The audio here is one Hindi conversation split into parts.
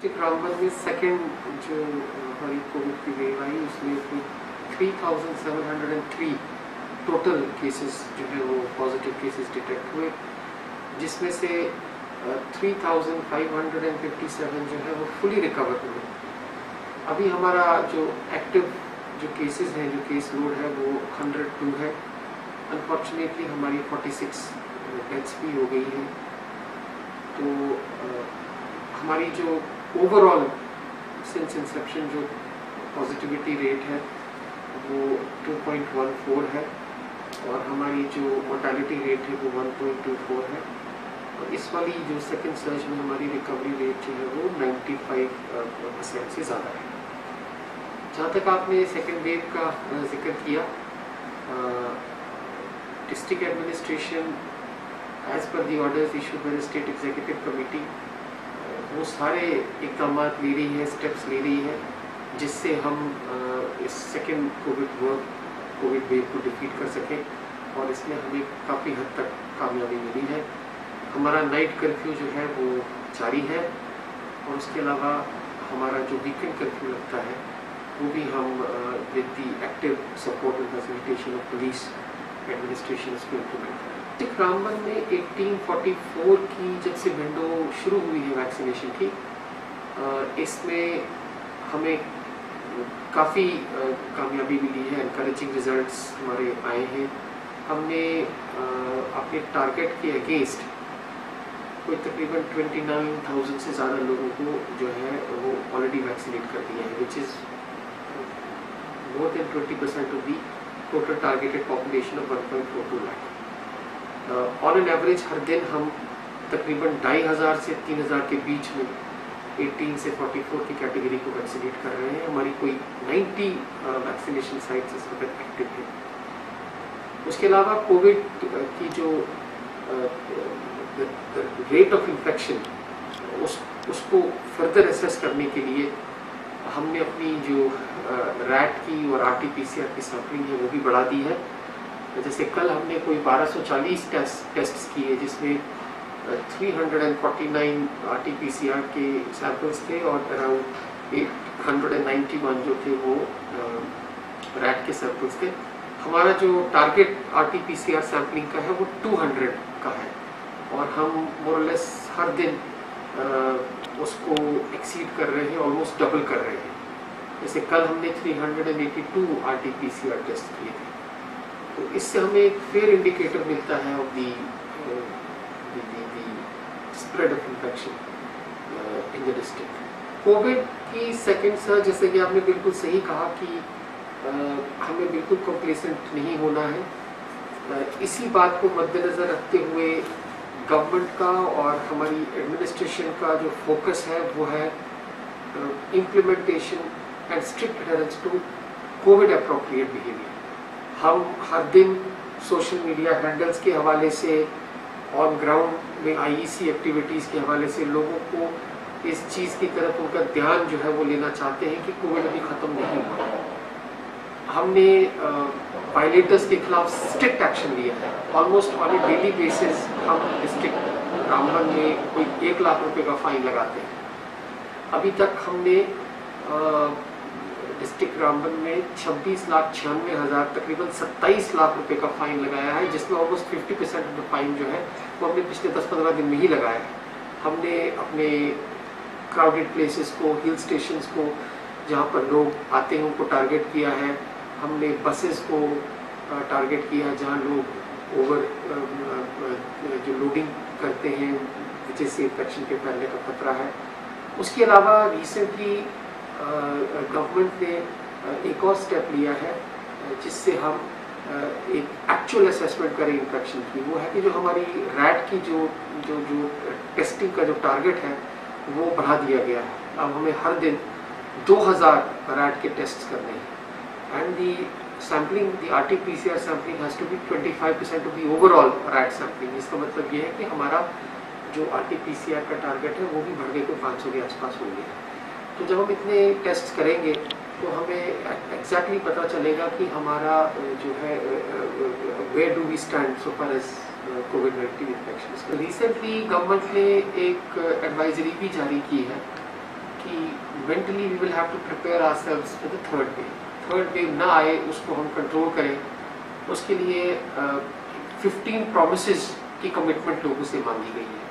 रामबन में सेकेंड जो हमारी कोविड की वेव आई उसमें 3703 टोटल केसेस जो है वो पॉजिटिव केसेस डिटेक्ट हुए, जिसमें से 3557 जो है वो फुली रिकवर हुए। अभी हमारा जो एक्टिव जो केसेस हैं, जो केस लोड है वो 102 है। अनफॉर्चुनेटली हमारी 46 डेथ्स भी हो गई हैं। तो हमारी जो ओवरऑल सिंस इंसेप्शन जो पॉजिटिविटी रेट है वो 2.14 है और हमारी जो मोर्टेलिटी रेट है वो 1.24 है। और इस वाली जो सेकेंड सर्ज में हमारी रिकवरी रेट जो है वो 95% से ज़्यादा है। जहाँ तक आपने सेकेंड वेव का जिक्र किया, district administration as per the orders issued by the state executive committee वो सारे इकदाम ले रही है, स्टेप्स ले रही है, जिससे हम इस सेकेंड कोविड वेव को डिफीट कर सकें और इसमें हमें काफ़ी हद तक कामयाबी मिली है। हमारा नाइट कर्फ्यू जो है वो जारी है और उसके अलावा हमारा जो वीकेंड कर्फ्यू लगता है वो भी हम with the active support and facilitation of police administration इसको इम्प्लीमेंट करें। रामबन में 1844 की जब से विंडो शुरू हुई है वैक्सीनेशन की, इसमें हमें काफ़ी कामयाबी मिली है, एनकरेजिंग रिजल्ट्स हमारे आए हैं। हमने अपने टारगेट के अगेंस्ट कोई तकरीबन 29,000 से ज़्यादा लोगों को जो है वो ऑलरेडी वैक्सीनेट कर दिया है, which is more than 20% of the total targeted population of 1.42 lakh. On an average हर दिन हम तकरीबन 2,500 से 3,000 के बीच में 18 से 44 की कैटेगरी को वैक्सीनेट कर रहे हैं। हमारी कोई 90 वैक्सीनेशन साइट्स इस वक्त एक्टिव है। उसके अलावा कोविड की जो रेट ऑफ इन्फेक्शन उसको फर्दर एसेस करने के लिए हमने अपनी जो रैट की और RT-PCR की सैम्पलिंग है वो भी बढ़ा दी है। जैसे कल हमने कोई 1240 टेस्ट्स किए, जिसमें 349 RT-PCR के सैंपल्स थे और अराउंड 891 जो थे वो रैट के सैंपल्स थे। हमारा जो टारगेट RT-PCR सैम्पलिंग का है वो 200 का है और हम मोरलेस हर दिन उसको एक्सीड कर रहे हैं, ऑलमोस्ट डबल कर रहे हैं। जैसे कल हमने 382 RT-PCR टेस्ट किए थे। तो इससे हमें एक फेयर इंडिकेटर मिलता है of the spread of infection in the district. Covid की सेकेंड सर्ज, जैसे कि आपने बिल्कुल सही कहा कि हमें बिल्कुल कॉम्प्लेसेंट नहीं होना है। इसी बात को मद्देनज़र रखते हुए गवर्नमेंट का और हमारी एडमिनिस्ट्रेशन का जो फोकस है वो है implementation and strict adherence to covid appropriate behaviour. हम हर दिन सोशल मीडिया हैंडल्स के हवाले से, ऑन ग्राउंड में IEC एक्टिविटीज़ के हवाले से लोगों को इस चीज़ की तरफ उनका ध्यान जो है वो लेना चाहते हैं कि कोविड अभी ख़त्म नहीं हुआ। हमने वायलेटर्स के खिलाफ स्ट्रिक्ट एक्शन लिया है। Almost on A daily basis हम डिस्ट्रिक्ट रामबन में कोई 1 लाख रुपए का फाइन लगाते हैं। अभी तक हमने डिस्ट्रिक्ट रामबन में 26,96,000 तकरीबन 27 लाख रुपए का फाइन लगाया है, जिसमें ऑलमोस्ट 50% ऑफ द फाइन जो है वो हमने पिछले 10-15 दिन में ही लगाया है। हमने अपने क्राउडेड प्लेसेस को, हिल स्टेशंस को, जहाँ पर लोग आते हैं उनको टारगेट किया है। हमने बसेस को टारगेट किया है जहाँ लोग ओवर जो लोडिंग करते हैं, जिससे इन्फेक्शन के फैलने का खतरा है। उसके अलावा रिसेंटली गवर्नमेंट ने एक और स्टेप लिया है जिससे हम एक एक्चुअल असेसमेंट करें इन्फेक्शन की। वो है कि जो हमारी रैट की जो टेस्टिंग का जो टारगेट है वो बढ़ा दिया गया है। अब हमें हर दिन 2000 रैट के टेस्ट करने हैं and the sampling, the RT-PCR sampling has to be 25% of the overall RAT sampling. इसका मतलब ये है कि हमारा जो RT-PCR का टारगेट है वो भी बढ़ के 500 के आसपास हो गया। तो जब हम इतने टेस्ट करेंगे तो हमें एग्जैक्टली पता चलेगा कि हमारा जो है where do we stand so far as कोविड-19 इन्फेक्शन। रिसेंटली गवर्नमेंट ने एक एडवाइजरी भी जारी की है mentally we will have to prepare ourselves for the third wave. Third wave ना आए, उसको हम कंट्रोल करें, उसके लिए 15 प्रोमिसेस की कमिटमेंट लोगों से मांगी गई है।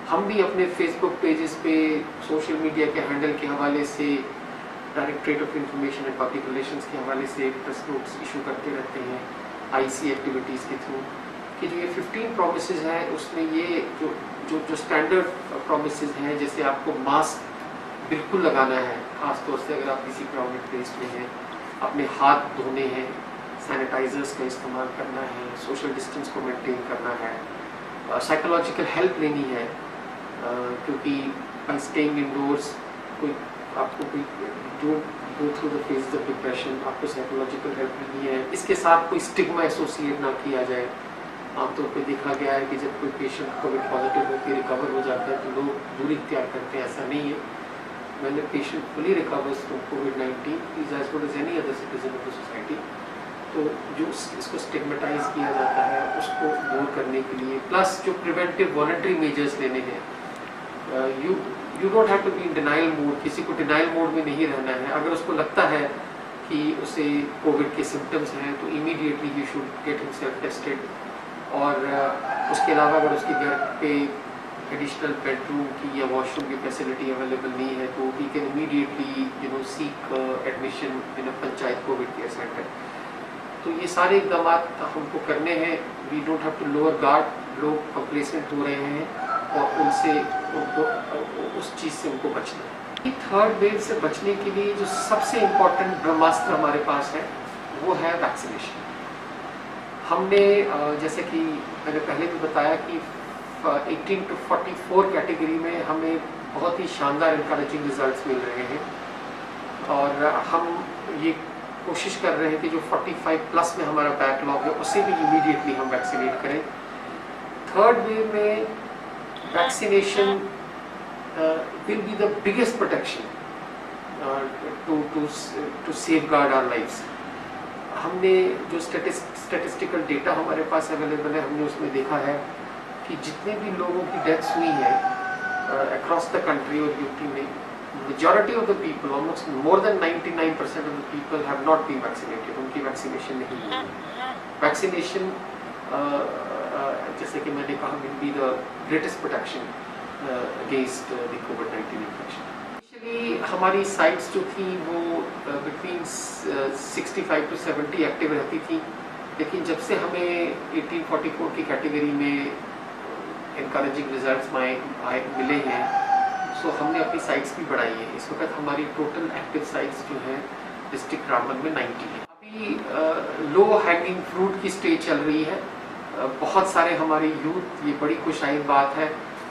हम भी अपने फेसबुक पेजेस पे, सोशल मीडिया के हैंडल के हवाले से, directorate of information and public relations के हवाले से प्रेस नोट्स इशू करते रहते हैं आईसी एक्टिविटीज़ के थ्रू, कि जो ये 15 प्रोमिसेस हैं उसमें ये जो स्टैंडर्ड प्रोमिसेस हैं, जैसे आपको मास्क बिल्कुल लगाना है, ख़ासतौर से अगर आप किसी क्राउडेड प्लेस में हैं, अपने हाथ धोने हैं, सैनिटाइजर्स का इस्तेमाल करना है, सोशल डिस्टेंस को मेंटेन करना है, साइकोलॉजिकल हेल्प लेनी है, क्योंकि बाय स्टेइंग इंडोर्स आपको कोई don't go through the phase of depression, आपको साइकोलॉजिकल हेल्प लेनी है। इसके साथ कोई स्टिग्मा एसोसिएट ना किया जाए। आमतौर पे देखा गया है कि जब कोई पेशेंट कोविड पॉजिटिव होकर रिकवर हो जाता है तो लोग दूरी इख्तियार करते हैं, ऐसा नहीं है। मैंने पेशेंट फुली रिकवर्स फ्रॉम कोविड-19 is as good as any other citizen of the society. तो जो इसको स्टिग्मेटाइज किया जाता है उसको दूर करने के लिए, प्लस जो प्रिवेंटिव वॉलंटरी मेजर्स लेने हैं, you don't have to be in denial mode. किसी को डिनाइल मोड में नहीं रहना है। अगर उसको लगता है कि उसे कोविड के सिम्टम्स हैं तो immediately you should get himself tested. और उसके अलावा अगर उसके घर पे एडिशनल बेडरूम की या वॉशरूम की फैसिलिटी अवेलेबल नहीं है तो ही can immediately seek admission in a panchayat covid care centre. तो ये सारे इकदाम हमको करने हैं। We don't have to lower guard. लोग कंप्लेसेंट हो रहे हैं और उनको उस चीज़ से उनको बचना है। थर्ड वेव से बचने के लिए जो सबसे इम्पोर्टेंट ब्रह्मास्त्र हमारे पास है वो है वैक्सीनेशन। हमने जैसे कि मैंने पहले भी बताया कि 18 to 44 कैटेगरी में हमें बहुत ही शानदार इंकरेजिंग रिजल्ट्स मिल रहे हैं और हम ये कोशिश कर रहे हैं कि जो 45 प्लस में हमारा बैकलॉग है उसे भी इमीडिएटली हम वैक्सीनेट करें। थर्ड वेव में vaccination will be the biggest protection to safeguard our lives. हमने जो स्टैटिस्टिकल डेटा हमारे पास अवेलेबल है, हमने उसमें देखा है कि जितने भी लोगों की डेथ्स हुई हैं अक्रॉस द कंट्री और यूपी में, majority of the people, almost more than 99% of the people have not been vaccinated. उनकी वैक्सीनेशन नहीं हुई। वैक्सीनेशन जैसे कि मैंने कहा will be the greatest protection against the कोविड-19 इन्फेक्शन। एक्चुअली हमारी साइट्स जो थी वो बिटवीन 65 to 70 एक्टिव रहती थी, लेकिन जब से हमें 1844 की कैटेगरी में इनकरेजिंग रिजल्ट्स मिले हैं सो हमने अपनी साइट्स भी बढ़ाई है। इस वक्त हमारी टोटल एक्टिव साइट्स जो हैं डिस्ट्रिक्ट रामबन में 90 है। अभी लो हैंगिंग फ्रूट की स्टेज चल रही है। बहुत सारे हमारे यूथ, ये बड़ी खुशाइन बात है,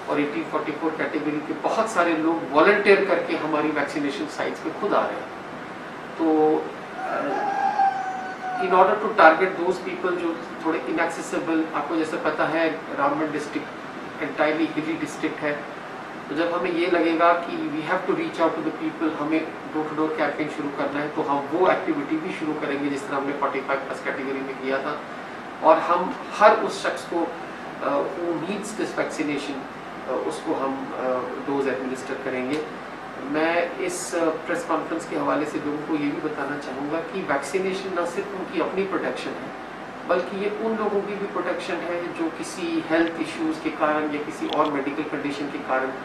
और 1844 कैटेगरी के बहुत सारे लोग वॉलंटियर करके हमारी वैक्सीनेशन साइट्स पे खुद आ रहे हैं। तो in order to target those people जो थोड़े इनएक्सेसिबल, आपको जैसे पता है Ramban district entirely hilly district है, तो जब हमें ये लगेगा कि we have to reach out to the people, हमें डोर टू डोर कैंपेन शुरू करना है, तो हम वो एक्टिविटी भी शुरू करेंगे जिस तरह हमने 45 प्लस कैटेगरी में किया था। और हम हर उस शख्स को हु नीड्स दिस वैक्सीनेशन उसको हम डोज एडमिनिस्टर करेंगे। मैं इस प्रेस कॉन्फ्रेंस के हवाले से लोगों को ये भी बताना चाहूँगा कि वैक्सीनेशन न सिर्फ उनकी अपनी प्रोटेक्शन है, बल्कि ये उन लोगों की भी प्रोटेक्शन है जो किसी हेल्थ इश्यूज़ के कारण या किसी और मेडिकल कंडीशन के कारण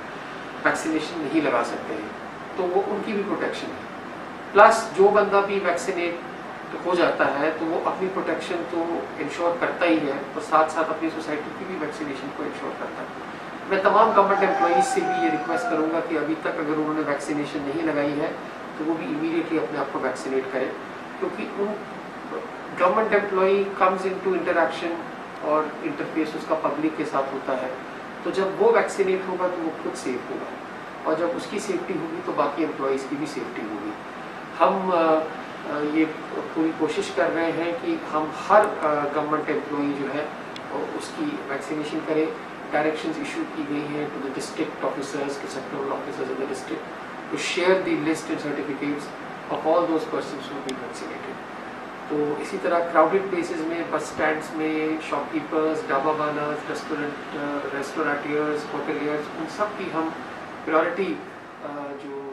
वैक्सीनेशन नहीं लगा सकते हैं, तो वो उनकी भी प्रोटेक्शन है। प्लस जो बंदा भी वैक्सीनेट हो जाता है तो वो अपनी प्रोटेक्शन तो इंश्योर करता ही है और साथ साथ अपनी सोसाइटी की भी वैक्सीनेशन को इंश्योर करता है। मैं तमाम गवर्नमेंट एम्प्लॉइज़ से भी ये रिक्वेस्ट करूँगा कि अभी तक अगर उन्होंने वैक्सीनेशन नहीं लगाई है तो वो भी इमीडिएटली अपने आप को वैक्सीनेट करें, क्योंकि उन government employee comes into interaction और इंटरफेस उसका पब्लिक के साथ होता है, तो जब वो वैक्सीनेट होगा तो वो खुद सेफ होगा, और जब उसकी सेफ्टी होगी तो बाकी एम्प्लॉइज़ की भी सेफ्टी होगी। हम ये पूरी कोशिश कर रहे हैं कि हम हर गवर्नमेंट एम्प्लॉई जो है उसकी वैक्सीनेशन करें। डायरेक्शंस इशू की गई हैं to the district officers, to sectoral officers in the district to share the list and certificates of all those persons who have been vaccinated. तो इसी तरह क्राउडेड प्लेसेस में, बस स्टैंड्स में, शॉपकीपर्स, ढाबा वालास, रेस्टोरेंटियर्स, होटलियर्स, उन सब की हम प्रायोरिटी जो